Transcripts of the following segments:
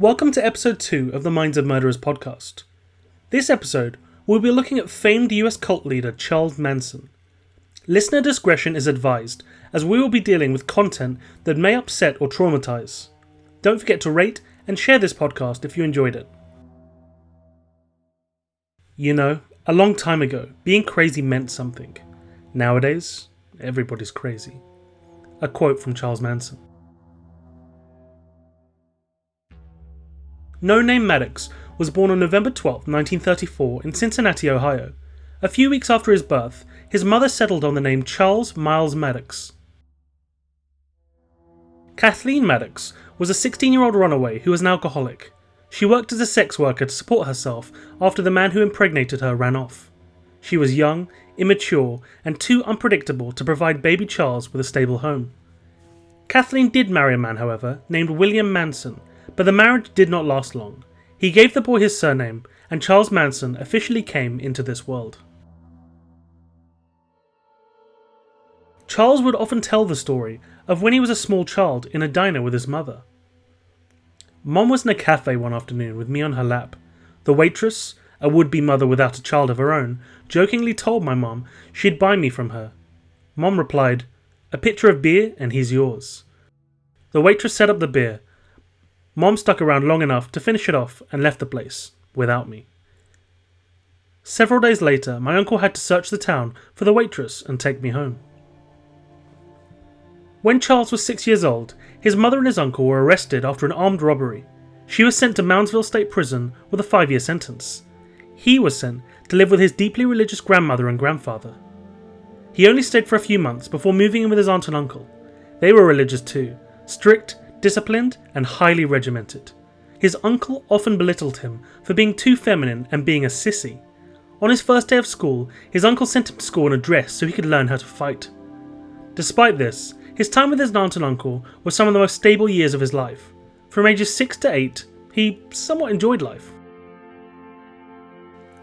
Welcome to episode 2 of the Minds of Murderers podcast. This episode, we'll be looking at famed US cult leader Charles Manson. Listener discretion is advised, as we will be dealing with content that may upset or traumatize. Don't forget to rate and share this podcast if you enjoyed it. You know, a long time ago, being crazy meant something. Nowadays, everybody's crazy. A quote from Charles Manson. No Name Maddox was born on November 12, 1934 in Cincinnati, Ohio. A few weeks after his birth, his mother settled on the name Charles Miles Maddox. Kathleen Maddox was a 16-year-old runaway who was an alcoholic. She worked as a sex worker to support herself after the man who impregnated her ran off. She was young, immature, and too unpredictable to provide baby Charles with a stable home. Kathleen did marry a man, however, named William Manson, but the marriage did not last long. He gave the boy his surname, and Charles Manson officially came into this world. Charles would often tell the story of when he was a small child in a diner with his mother. Mom was in a cafe one afternoon with me on her lap. The waitress, a would-be mother without a child of her own, jokingly told my mom she'd buy me from her. Mom replied, "A pitcher of beer and he's yours." The waitress set up the beer. Mom stuck around long enough to finish it off and left the place, without me. Several days later, my uncle had to search the town for the waitress and take me home. When Charles was 6 years old, his mother and his uncle were arrested after an armed robbery. She was sent to Moundsville State Prison with a 5-year sentence. He was sent to live with his deeply religious grandmother and grandfather. He only stayed for a few months before moving in with his aunt and uncle. They were religious too, strict, disciplined, and highly regimented. His uncle often belittled him for being too feminine and being a sissy. On his first day of school, his uncle sent him to school in a dress so he could learn how to fight. Despite this, his time with his aunt and uncle was some of the most stable years of his life. From ages 6 to 8, he somewhat enjoyed life.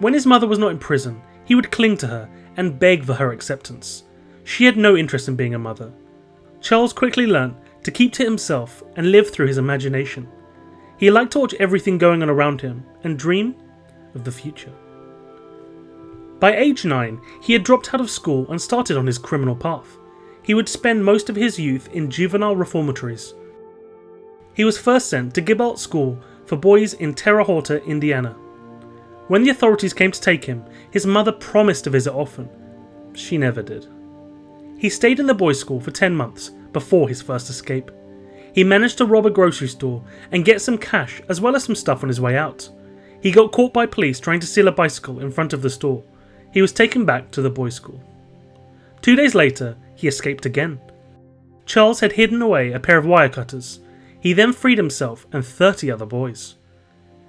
When his mother was not in prison, he would cling to her and beg for her acceptance. She had no interest in being a mother. Charles quickly learnt to keep to himself and live through his imagination. He liked to watch everything going on around him and dream of the future. By age 9, he had dropped out of school and started on his criminal path. He would spend most of his youth in juvenile reformatories. He was first sent to Gibalt School for boys in Terre Haute, Indiana. When the authorities came to take him, his mother promised to visit often. She never did. He stayed in the boys' school for 10 months before his first escape. He managed to rob a grocery store and get some cash as well as some stuff on his way out. He got caught by police trying to steal a bicycle in front of the store. He was taken back to the boys' school. 2 days later, he escaped again. Charles had hidden away a pair of wire cutters. He then freed himself and 30 other boys.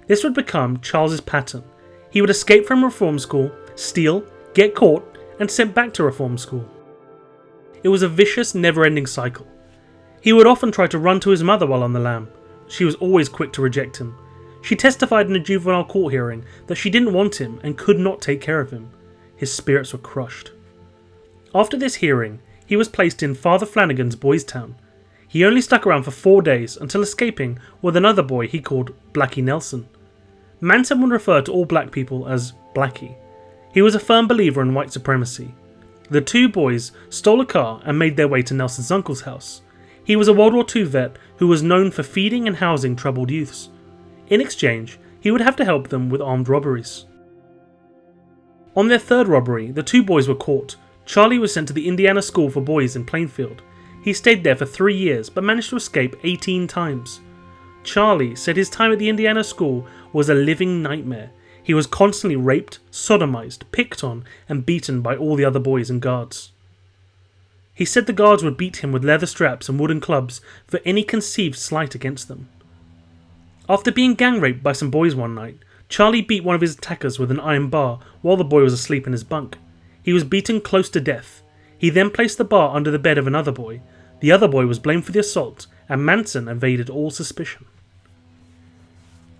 This would become Charles's pattern. He would escape from reform school, steal, get caught, and sent back to reform school. It was a vicious, never-ending cycle. He would often try to run to his mother while on the lam. She was always quick to reject him. She testified in a juvenile court hearing that she didn't want him and could not take care of him. His spirits were crushed. After this hearing, he was placed in Father Flanagan's Boys' Town. He only stuck around for 4 days until escaping with another boy he called Blackie Nelson. Manson would refer to all black people as Blackie. He was a firm believer in white supremacy. The two boys stole a car and made their way to Nelson's uncle's house. He was a World War II vet who was known for feeding and housing troubled youths. In exchange, he would have to help them with armed robberies. On their third robbery, the two boys were caught. Charlie was sent to the Indiana School for Boys in Plainfield. He stayed there for 3 years but managed to escape 18 times. Charlie said his time at the Indiana school was a living nightmare. He was constantly raped, sodomized, picked on, and beaten by all the other boys and guards. He said the guards would beat him with leather straps and wooden clubs for any conceived slight against them. After being gang raped by some boys one night, Charlie beat one of his attackers with an iron bar while the boy was asleep in his bunk. He was beaten close to death. He then placed the bar under the bed of another boy. The other boy was blamed for the assault, and Manson evaded all suspicion.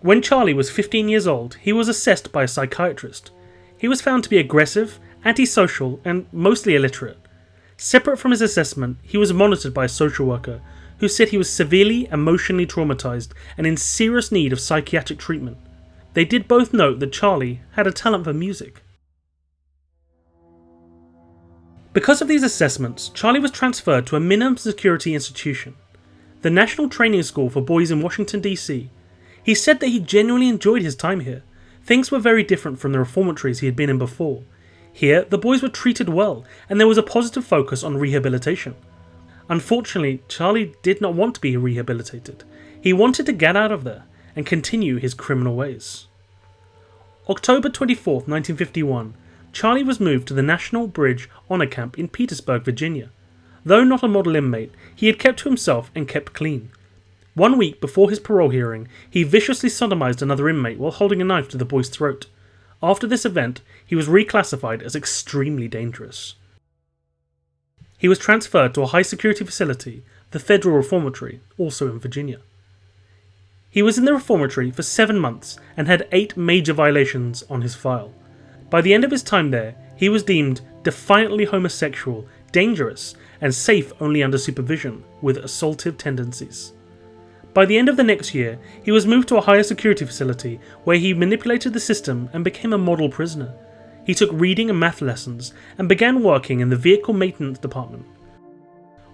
When Charlie was 15 years old, he was assessed by a psychiatrist. He was found to be aggressive, antisocial, and mostly illiterate. Separate from his assessment, he was monitored by a social worker who said he was severely emotionally traumatized and in serious need of psychiatric treatment. They did both note that Charlie had a talent for music. Because of these assessments, Charlie was transferred to a minimum security institution, the National Training School for Boys in Washington, D.C. He said that he genuinely enjoyed his time here. Things were very different from the reformatories he had been in before. Here, the boys were treated well, and there was a positive focus on rehabilitation. Unfortunately, Charlie did not want to be rehabilitated. He wanted to get out of there and continue his criminal ways. October 24, 1951, Charlie was moved to the National Bridge Honor Camp in Petersburg, Virginia. Though not a model inmate, he had kept to himself and kept clean. 1 week before his parole hearing, he viciously sodomized another inmate while holding a knife to the boy's throat. After this event, he was reclassified as extremely dangerous. He was transferred to a high-security facility, the Federal Reformatory, also in Virginia. He was in the reformatory for 7 months and had 8 major violations on his file. By the end of his time there, he was deemed defiantly homosexual, dangerous, and safe only under supervision, with assaultive tendencies. By the end of the next year, he was moved to a higher security facility where he manipulated the system and became a model prisoner. He took reading and math lessons and began working in the vehicle maintenance department.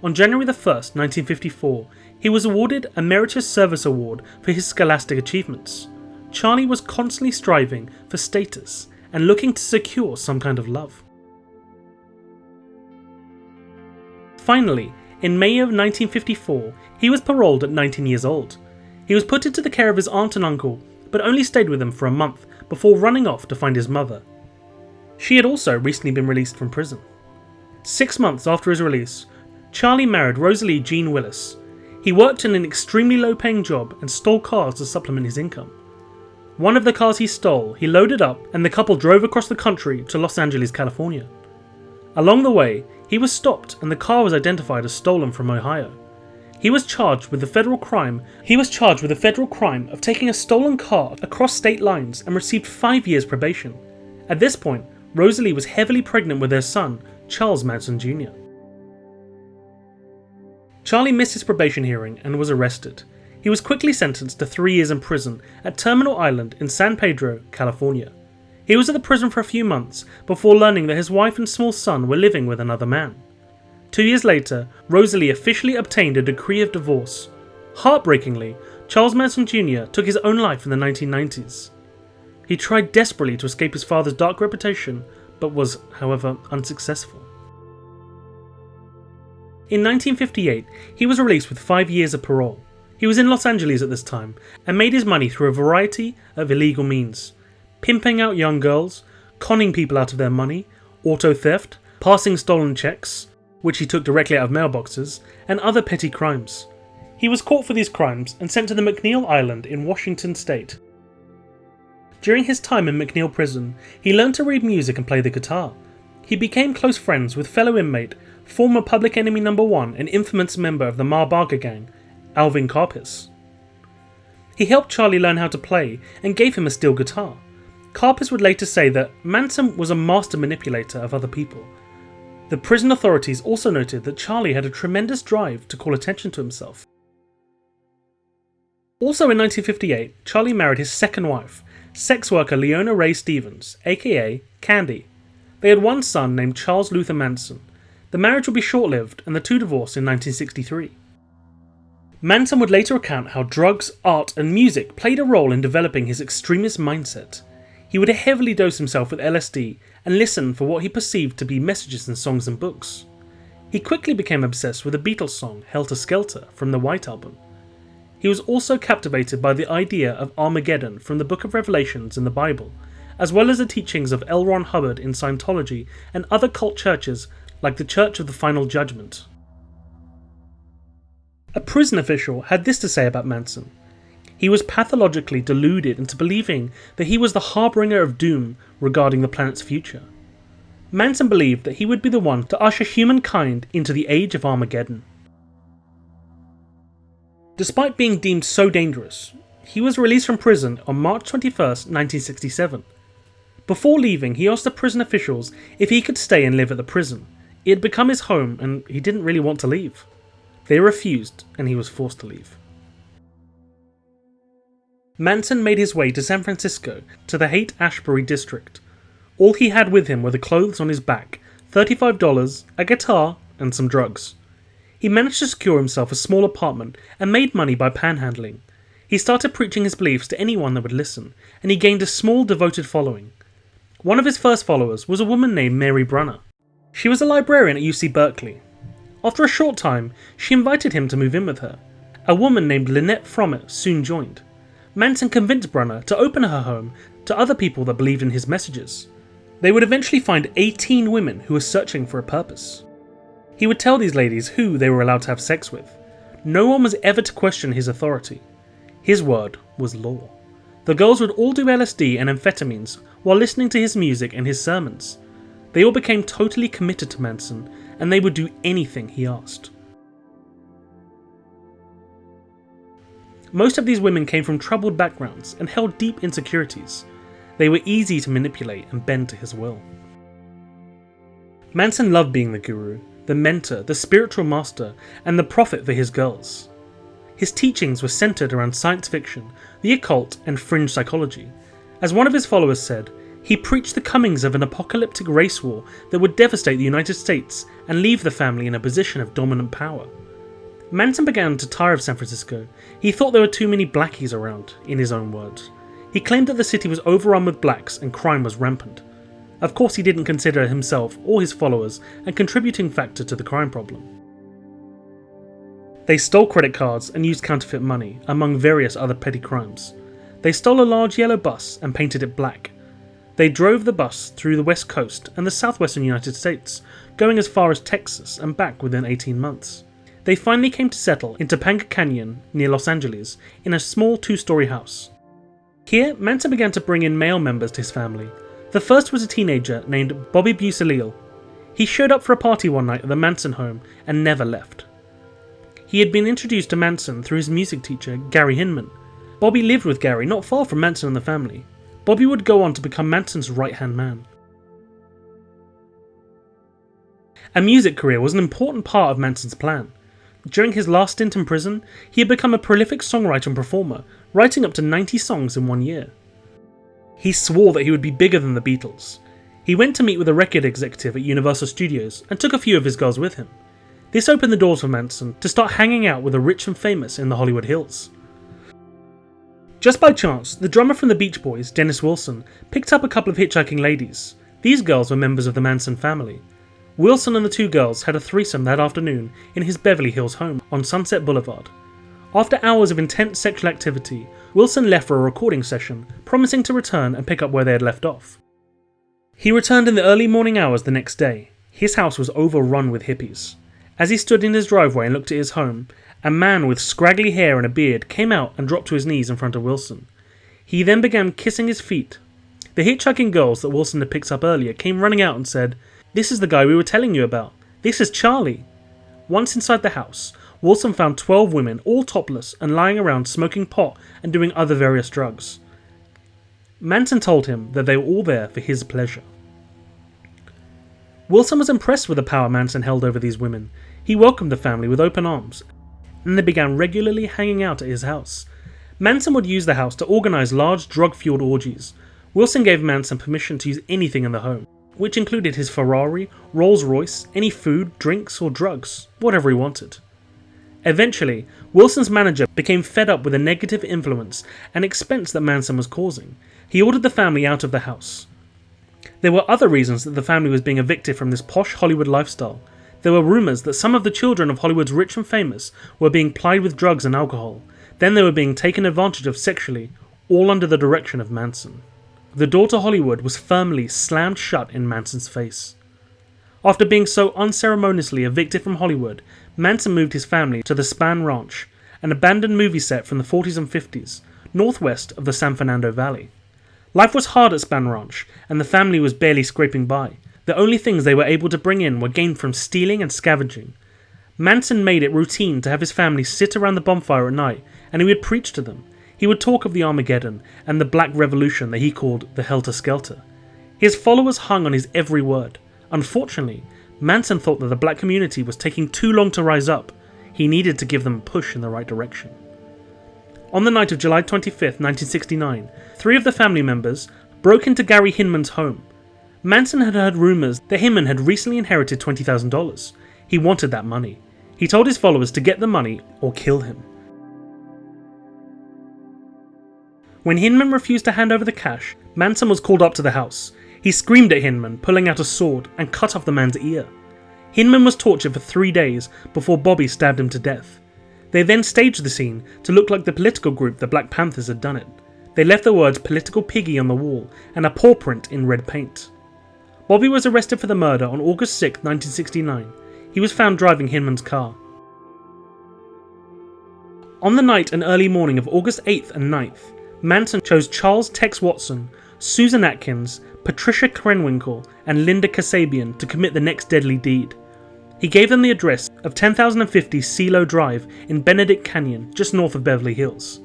On January 1, 1954, he was awarded a Meritorious Service Award for his scholastic achievements. Charlie was constantly striving for status and looking to secure some kind of love. Finally, in May of 1954, he was paroled at 19 years old. He was put into the care of his aunt and uncle, but only stayed with them for a month before running off to find his mother. She had also recently been released from prison. 6 months after his release, Charlie married Rosalie Jean Willis. He worked in an extremely low-paying job and stole cars to supplement his income. One of the cars he stole, he loaded up, and the couple drove across the country to Los Angeles, California. Along the way, he was stopped and the car was identified as stolen from Ohio. He was charged with the federal crime of taking a stolen car across state lines and received 5 years probation. At this point, Rosalie was heavily pregnant with their son, Charles Manson Jr. Charlie missed his probation hearing and was arrested. He was quickly sentenced to 3 years in prison at Terminal Island in San Pedro, California. He was at the prison for a few months before learning that his wife and small son were living with another man. 2 years later, Rosalie officially obtained a decree of divorce. Heartbreakingly, Charles Manson Jr. took his own life in the 1990s. He tried desperately to escape his father's dark reputation, but was, however, unsuccessful. In 1958, he was released with 5 years of parole. He was in Los Angeles at this time and made his money through a variety of illegal means: pimping out young girls, conning people out of their money, auto theft, passing stolen checks, which he took directly out of mailboxes, and other petty crimes. He was caught for these crimes and sent to the McNeil Island in Washington state. During his time in McNeil prison, he learned to read music and play the guitar. He became close friends with fellow inmate, former Public Enemy No. 1 and infamous member of the Mar Barker gang, Alvin Karpis. He helped Charlie learn how to play and gave him a steel guitar. Karpis would later say that Manson was a master manipulator of other people. The prison authorities also noted that Charlie had a tremendous drive to call attention to himself. Also in 1958, Charlie married his second wife, sex worker Leona Ray Stevens, aka Candy. They had one son named Charles Luther Manson. The marriage would be short-lived and the two divorced in 1963. Manson would later recount how drugs, art and music played a role in developing his extremist mindset. He would heavily dose himself with LSD and listen for what he perceived to be messages in songs and books. He quickly became obsessed with the Beatles song Helter Skelter from the White Album. He was also captivated by the idea of Armageddon from the Book of Revelations in the Bible, as well as the teachings of L. Ron Hubbard in Scientology and other cult churches like the Church of the Final Judgment. A prison official had this to say about Manson: he was pathologically deluded into believing that he was the harbinger of doom regarding the planet's future. Manson believed that he would be the one to usher humankind into the age of Armageddon. Despite being deemed so dangerous, he was released from prison on March 21, 1967. Before leaving, he asked the prison officials if he could stay and live at the prison. It had become his home and he didn't really want to leave. They refused, and he was forced to leave. Manson made his way to San Francisco to the Haight-Ashbury district. All he had with him were the clothes on his back, $35, a guitar, and some drugs. He managed to secure himself a small apartment and made money by panhandling. He started preaching his beliefs to anyone that would listen, and he gained a small devoted following. One of his first followers was a woman named Mary Brunner. She was a librarian at UC Berkeley. After a short time, she invited him to move in with her. A woman named Lynette Frommett soon joined. Manson convinced Brunner to open her home to other people that believed in his messages. They would eventually find 18 women who were searching for a purpose. He would tell these ladies who they were allowed to have sex with. No one was ever to question his authority. His word was law. The girls would all do LSD and amphetamines while listening to his music and his sermons. They all became totally committed to Manson, and they would do anything he asked. Most of these women came from troubled backgrounds and held deep insecurities. They were easy to manipulate and bend to his will. Manson loved being the guru, the mentor, the spiritual master, and the prophet for his girls. His teachings were centered around science fiction, the occult, and fringe psychology. As one of his followers said, he preached the comings of an apocalyptic race war that would devastate the United States and leave the family in a position of dominant power. Manson began to tire of San Francisco. He thought there were too many blackies around, in his own words. He claimed that the city was overrun with blacks and crime was rampant. Of course, he didn't consider himself or his followers a contributing factor to the crime problem. They stole credit cards and used counterfeit money, among various other petty crimes. They stole a large yellow bus and painted it black. They drove the bus through the West Coast and the southwestern United States, going as far as Texas and back within 18 months. They finally came to settle in Topanga Canyon near Los Angeles in a small 2-story house. Here, Manson began to bring in male members to his family. The first was a teenager named Bobby Busalil. He showed up for a party one night at the Manson home and never left. He had been introduced to Manson through his music teacher, Gary Hinman. Bobby lived with Gary not far from Manson and the family. Bobby would go on to become Manson's right-hand man. A music career was an important part of Manson's plan. During his last stint in prison, he had become a prolific songwriter and performer, writing up to 90 songs in 1 year. He swore that he would be bigger than the Beatles. He went to meet with a record executive at Universal Studios and took a few of his girls with him. This opened the doors for Manson to start hanging out with the rich and famous in the Hollywood Hills. Just by chance, the drummer from the Beach Boys, Dennis Wilson, picked up a couple of hitchhiking ladies. These girls were members of the Manson family. Wilson and the two girls had a threesome that afternoon in his Beverly Hills home on Sunset Boulevard. After hours of intense sexual activity, Wilson left for a recording session, promising to return and pick up where they had left off. He returned in the early morning hours the next day. His house was overrun with hippies. As he stood in his driveway and looked at his home, a man with scraggly hair and a beard came out and dropped to his knees in front of Wilson. He then began kissing his feet. The hitchhiking girls that Wilson had picked up earlier came running out and said, "This is the guy we were telling you about. This is Charlie." Once inside the house, Wilson found 12 women, all topless and lying around smoking pot and doing other various drugs. Manson told him that they were all there for his pleasure. Wilson was impressed with the power Manson held over these women. He welcomed the family with open arms, and they began regularly hanging out at his house. Manson would use the house to organize large drug-fueled orgies. Wilson gave Manson permission to use anything in the home, which included his Ferrari, Rolls-Royce, any food, drinks, or drugs, whatever he wanted. Eventually, Wilson's manager became fed up with the negative influence and expense that Manson was causing. He ordered the family out of the house. There were other reasons that the family was being evicted from this posh Hollywood lifestyle. There were rumours that some of the children of Hollywood's rich and famous were being plied with drugs and alcohol. Then they were being taken advantage of sexually, all under the direction of Manson. The door to Hollywood was firmly slammed shut in Manson's face. After being so unceremoniously evicted from Hollywood, Manson moved his family to the Span Ranch, an abandoned movie set from the 40s and 50s, northwest of the San Fernando Valley. Life was hard at Span Ranch, and the family was barely scraping by. The only things they were able to bring in were gained from stealing and scavenging. Manson made it routine to have his family sit around the bonfire at night, and he would preach to them. He would talk of the Armageddon and the Black Revolution that he called the Helter Skelter. His followers hung on his every word. Unfortunately, Manson thought that the black community was taking too long to rise up. He needed to give them a push in the right direction. On the night of July 25th, 1969, 3 of the family members broke into Gary Hinman's home. Manson had heard rumours that Hinman had recently inherited $20,000. He wanted that money. He told his followers to get the money or kill him. When Hinman refused to hand over the cash, Manson was called up to the house. He screamed at Hinman, pulling out a sword, and cut off the man's ear. Hinman was tortured for 3 days before Bobby stabbed him to death. They then staged the scene to look like the political group the Black Panthers had done it. They left the words "political piggy" on the wall and a paw print in red paint. Bobby was arrested for the murder on August 6, 1969. He was found driving Hinman's car. On the night and early morning of August 8th and 9th, Manson chose Charles Tex Watson, Susan Atkins, Patricia Krenwinkel, and Linda Kasabian to commit the next deadly deed. He gave them the address of 10,050 CeeLo Drive in Benedict Canyon, just north of Beverly Hills.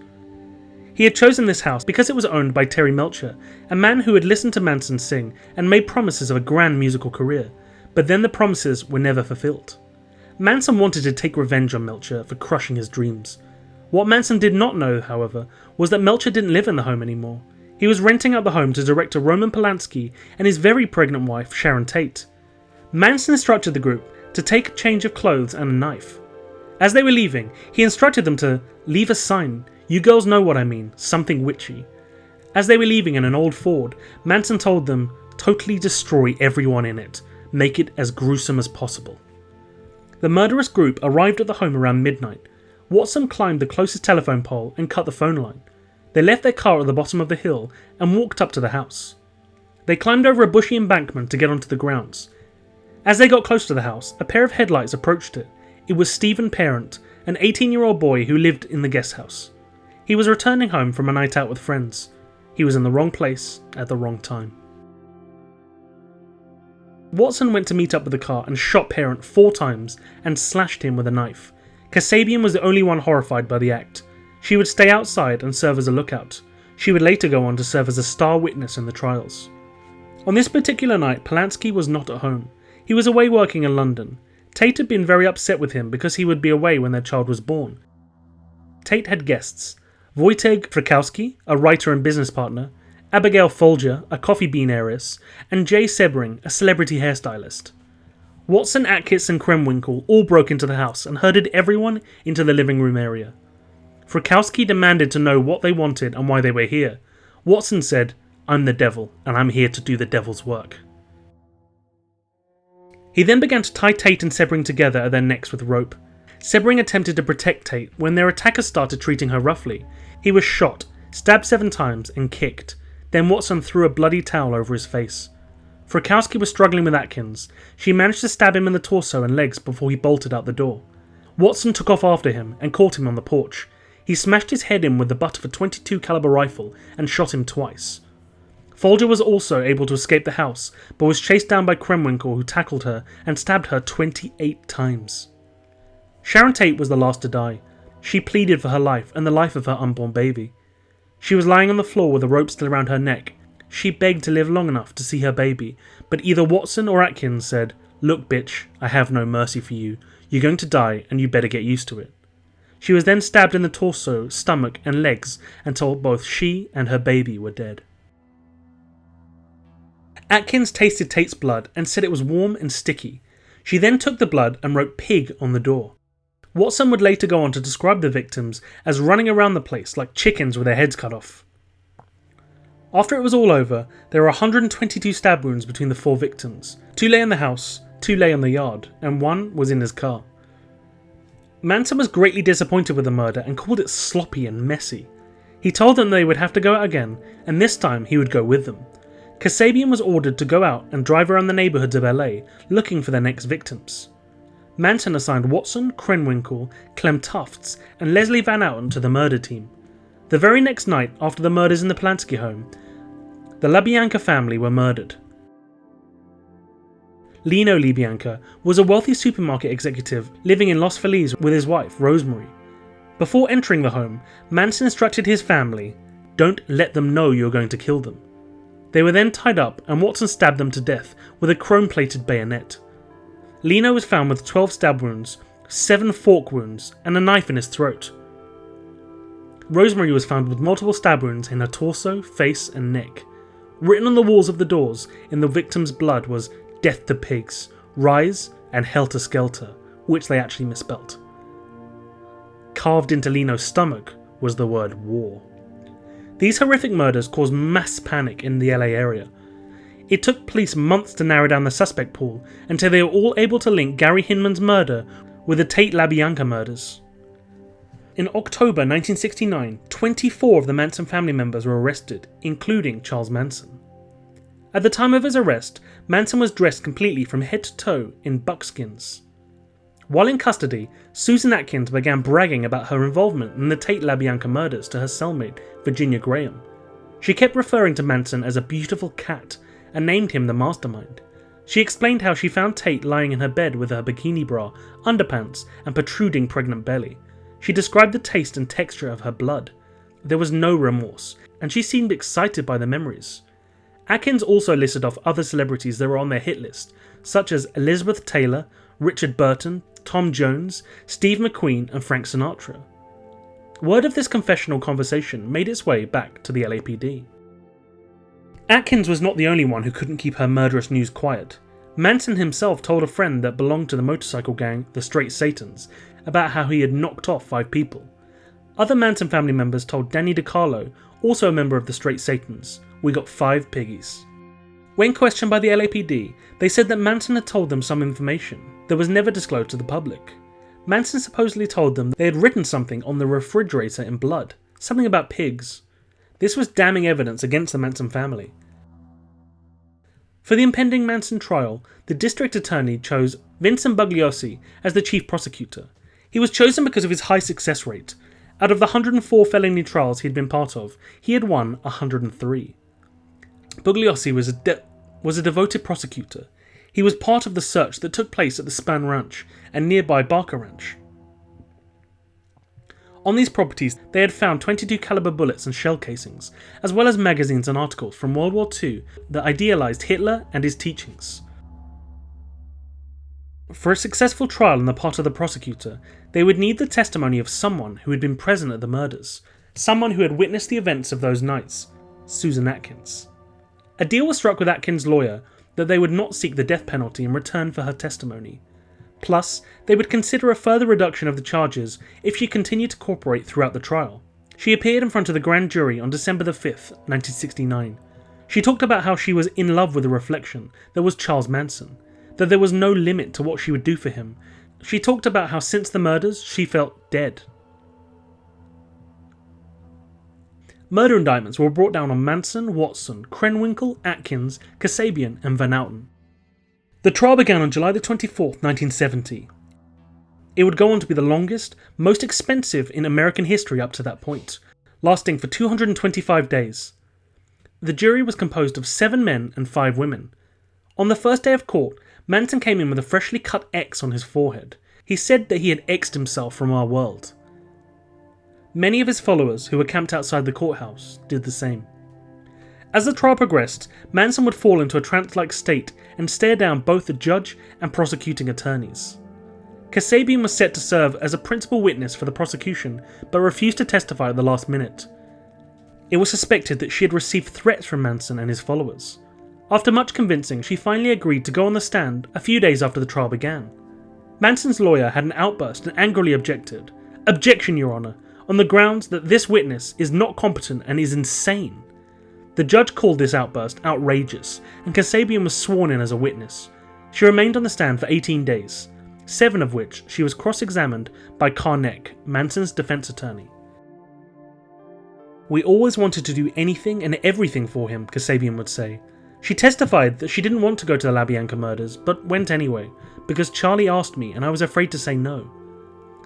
He had chosen this house because it was owned by Terry Melcher, a man who had listened to Manson sing and made promises of a grand musical career, but then the promises were never fulfilled. Manson wanted to take revenge on Melcher for crushing his dreams. What Manson did not know, however, was that Melcher didn't live in the home anymore. He was renting out the home to director Roman Polanski and his very pregnant wife, Sharon Tate. Manson instructed the group to take a change of clothes and a knife. As they were leaving, he instructed them to leave a sign. You girls know what I mean, something witchy. As they were leaving in an old Ford, Manson told them, totally destroy everyone in it, make it as gruesome as possible. The murderous group arrived at the home around midnight. Watson climbed the closest telephone pole and cut the phone line. They left their car at the bottom of the hill and walked up to the house. They climbed over a bushy embankment to get onto the grounds. As they got close to the house, a pair of headlights approached it. It was Stephen Parent, an 18-year-old boy who lived in the guest house. He was returning home from a night out with friends. He was in the wrong place at the wrong time. Watson went to meet up with the car and shot Parent 4 times and slashed him with a knife. Kasabian was the only one horrified by the act. She would stay outside and serve as a lookout. She would later go on to serve as a star witness in the trials. On this particular night, Polanski was not at home. He was away working in London. Tate had been very upset with him because he would be away when their child was born. Tate had guests: Wojtek Frykowski, a writer and business partner, Abigail Folger, a coffee bean heiress, and Jay Sebring, a celebrity hairstylist. Watson, Atkins, and Krenwinkel all broke into the house and herded everyone into the living room area. Frykowski demanded to know what they wanted and why they were here. Watson said, "I'm the devil, and I'm here to do the devil's work." He then began to tie Tate and Sebring together at their necks with rope. Sebring attempted to protect Tate when their attackers started treating her roughly. He was shot, stabbed 7 times, and kicked. Then Watson threw a bloody towel over his face. Frykowski was struggling with Atkins. She managed to stab him in the torso and legs before he bolted out the door. Watson took off after him and caught him on the porch. He smashed his head in with the butt of a .22 caliber rifle and shot him twice. Folger was also able to escape the house, but was chased down by Krenwinkel, who tackled her and stabbed her 28 times. Sharon Tate was the last to die. She pleaded for her life and the life of her unborn baby. She was lying on the floor with a rope still around her neck. She begged to live long enough to see her baby, but either Watson or Atkins said, "Look bitch, I have no mercy for you. You're going to die and you better get used to it." She was then stabbed in the torso, stomach and legs until both she and her baby were dead. Atkins tasted Tate's blood and said it was warm and sticky. She then took the blood and wrote "pig" on the door. Watson would later go on to describe the victims as running around the place like chickens with their heads cut off. After it was all over, there were 122 stab wounds between the 4 victims. 2 lay in the house, 2 lay on the yard, and 1 was in his car. Manson was greatly disappointed with the murder and called it sloppy and messy. He told them they would have to go out again, and this time he would go with them. Kasabian was ordered to go out and drive around the neighbourhoods of LA looking for their next victims. Manson assigned Watson, Krenwinkel, Clem Tufts, and Leslie Van Outen to the murder team. The very next night after the murders in the Polanski home, the LaBianca family were murdered. Lino LaBianca was a wealthy supermarket executive living in Los Feliz with his wife, Rosemary. Before entering the home, Manson instructed his family, "Don't let them know you're going to kill them." They were then tied up and Watson stabbed them to death with a chrome-plated bayonet. Lino was found with 12 stab wounds, 7 fork wounds, and a knife in his throat. Rosemary was found with multiple stab wounds in her torso, face, and neck. Written on the walls of the doors in the victim's blood was "Death to Pigs," "Rise," and "Helter Skelter," which they actually misspelt. Carved into Leno's stomach was the word "war." These horrific murders caused mass panic in the LA area. It took police months to narrow down the suspect pool until they were all able to link Gary Hinman's murder with the Tate LaBianca murders. In October 1969, 24 of the Manson family members were arrested, including Charles Manson. At the time of his arrest, Manson was dressed completely from head to toe in buckskins. While in custody, Susan Atkins began bragging about her involvement in the Tate LaBianca murders to her cellmate, Virginia Graham. She kept referring to Manson as a beautiful cat and named him the mastermind. She explained how she found Tate lying in her bed with her bikini bra, underpants, and protruding pregnant belly. She described the taste and texture of her blood. There was no remorse, and she seemed excited by the memories. Atkins also listed off other celebrities that were on their hit list, such as Elizabeth Taylor, Richard Burton, Tom Jones, Steve McQueen, and Frank Sinatra. Word of this confessional conversation made its way back to the LAPD. Atkins was not the only one who couldn't keep her murderous news quiet. Manson himself told a friend that belonged to the motorcycle gang, the Straight Satans, about how he had knocked off 5 people. Other Manson family members told Danny DiCarlo, also a member of the Straight Satans, "We got 5 piggies." When questioned by the LAPD, they said that Manson had told them some information that was never disclosed to the public. Manson supposedly told them they had written something on the refrigerator in blood, something about pigs. This was damning evidence against the Manson family. For the impending Manson trial, the district attorney chose Vincent Bugliosi as the chief prosecutor. He was chosen because of his high success rate. Out of the 104 felony trials he had been part of, he had won 103. Bugliosi was a devoted prosecutor. He was part of the search that took place at the Span Ranch and nearby Barker Ranch. On these properties, they had found .22 caliber bullets and shell casings, as well as magazines and articles from World War II that idealized Hitler and his teachings. For a successful trial on the part of the prosecutor, they would need the testimony of someone who had been present at the murders, someone who had witnessed the events of those nights, Susan Atkins. A deal was struck with Atkins' lawyer that they would not seek the death penalty in return for her testimony. Plus, they would consider a further reduction of the charges if she continued to cooperate throughout the trial. She appeared in front of the grand jury on December 5th, 1969. She talked about how she was in love with the reflection that was Charles Manson, that there was no limit to what she would do for him. She talked about how since the murders, she felt dead. Murder indictments were brought down on Manson, Watson, Krenwinkel, Atkins, Kasabian, and Van Outen. The trial began on July 24th, 1970. It would go on to be the longest, most expensive in American history up to that point, lasting for 225 days. The jury was composed of 7 men and 5 women. On the first day of court, Manson came in with a freshly cut X on his forehead. He said that he had X'd himself from our world. Many of his followers, who were camped outside the courthouse, did the same. As the trial progressed, Manson would fall into a trance-like state and stare down both the judge and prosecuting attorneys. Kasabian was set to serve as a principal witness for the prosecution, but refused to testify at the last minute. It was suspected that she had received threats from Manson and his followers. After much convincing, she finally agreed to go on the stand a few days after the trial began. Manson's lawyer had an outburst and angrily objected. "Objection, Your Honour, on the grounds that this witness is not competent and is insane." The judge called this outburst outrageous, and Kasabian was sworn in as a witness. She remained on the stand for 18 days, 7 of which she was cross-examined by Karnek, Manson's defense attorney. "We always wanted to do anything and everything for him," Kasabian would say. She testified that she didn't want to go to the LaBianca murders, but went anyway, because Charlie asked me and I was afraid to say no.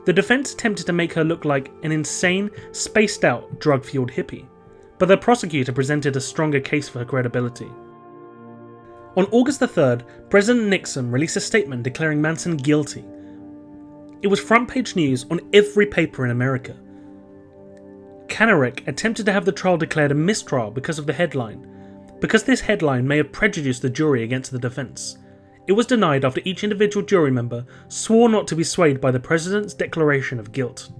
The defense attempted to make her look like an insane, spaced-out, drug-fueled hippie, but the prosecutor presented a stronger case for her credibility. On August 3rd, President Nixon released a statement declaring Manson guilty. It was front-page news on every paper in America. Kanarek attempted to have the trial declared a mistrial because of the headline, because this headline may have prejudiced the jury against the defense. It was denied after each individual jury member swore not to be swayed by the President's declaration of guilt.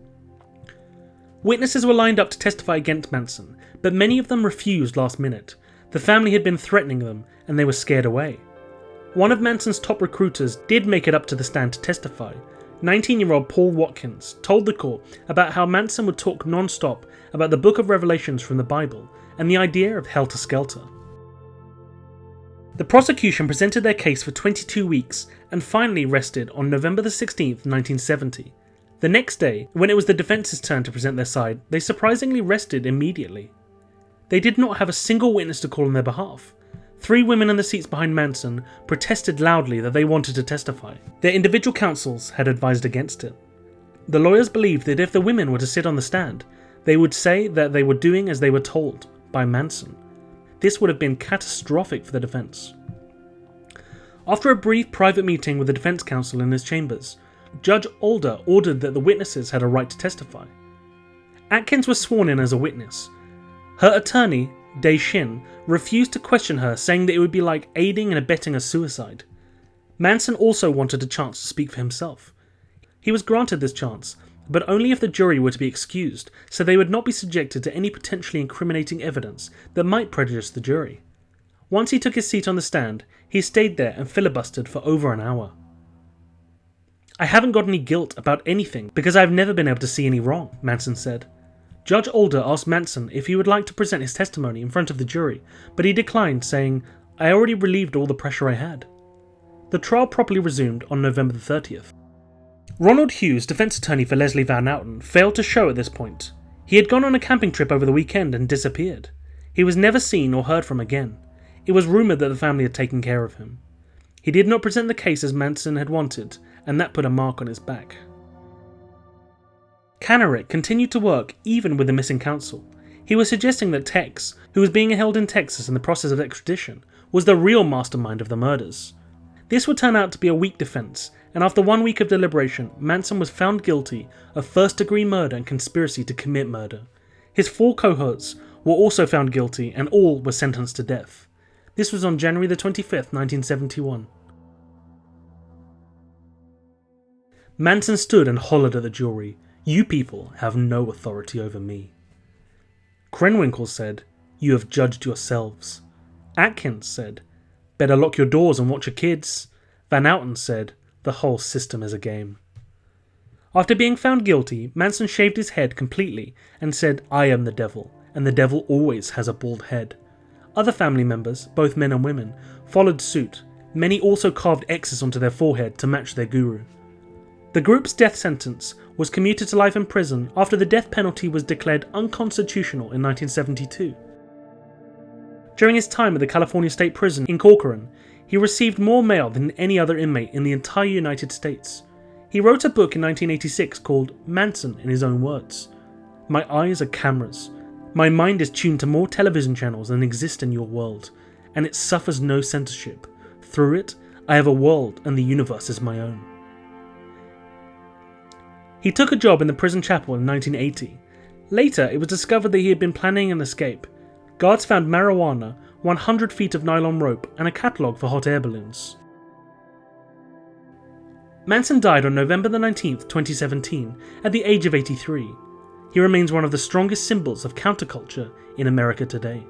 Witnesses were lined up to testify against Manson, but many of them refused last minute. The family had been threatening them, and they were scared away. One of Manson's top recruiters did make it up to the stand to testify. 19-year-old Paul Watkins told the court about how Manson would talk non-stop about the Book of Revelations from the Bible and the idea of helter-skelter. The prosecution presented their case for 22 weeks and finally rested on November 16, 1970. The next day, when it was the defence's turn to present their side, they surprisingly rested immediately. They did not have a single witness to call on their behalf. 3 women in the seats behind Manson protested loudly that they wanted to testify. Their individual counsels had advised against it. The lawyers believed that if the women were to sit on the stand, they would say that they were doing as they were told by Manson. This would have been catastrophic for the defense. After a brief private meeting with the defense counsel in his chambers, Judge Alder ordered that the witnesses had a right to testify. Atkins was sworn in as a witness. Her attorney, Dae Shin, refused to question her, saying that it would be like aiding and abetting a suicide. Manson also wanted a chance to speak for himself. He was granted this chance, but only if the jury were to be excused, so they would not be subjected to any potentially incriminating evidence that might prejudice the jury. Once he took his seat on the stand, he stayed there and filibustered for over an hour. "I haven't got any guilt about anything because I've never been able to see any wrong," Manson said. Judge Alder asked Manson if he would like to present his testimony in front of the jury, but he declined, saying, "I already relieved all the pressure I had." The trial properly resumed on November 30th. Ronald Hughes, defense attorney for Leslie Van Outen, failed to show at this point. He had gone on a camping trip over the weekend and disappeared. He was never seen or heard from again. It was rumoured that the family had taken care of him. He did not present the case as Manson had wanted, and that put a mark on his back. Kanarick continued to work even with the missing counsel. He was suggesting that Tex, who was being held in Texas in the process of extradition, was the real mastermind of the murders. This would turn out to be a weak defence, and after 1 week of deliberation, Manson was found guilty of first-degree murder and conspiracy to commit murder. His 4 cohorts were also found guilty, and all were sentenced to death. This was on January 25th, 1971. Manson stood and hollered at the jury, "You people have no authority over me." Krenwinkel said, "You have judged yourselves." Atkins said, "Better lock your doors and watch your kids." Van Outen said, "The whole system is a game." After being found guilty, Manson shaved his head completely and said, "I am the devil, and the devil always has a bald head." Other family members, both men and women, followed suit. Many also carved X's onto their forehead to match their guru. The group's death sentence was commuted to life in prison after the death penalty was declared unconstitutional in 1972. During his time at the California State Prison in Corcoran, he received more mail than any other inmate in the entire United States. He wrote a book in 1986 called Manson in his own words. "My eyes are cameras. My mind is tuned to more television channels than exist in your world, and it suffers no censorship. Through it, I have a world and the universe is my own." He took a job in the prison chapel in 1980. Later, it was discovered that he had been planning an escape. Guards found marijuana, 100 feet of nylon rope, and a catalogue for hot air balloons. Manson died on November 19th, 2017, at the age of 83. He remains one of the strongest symbols of counterculture in America today.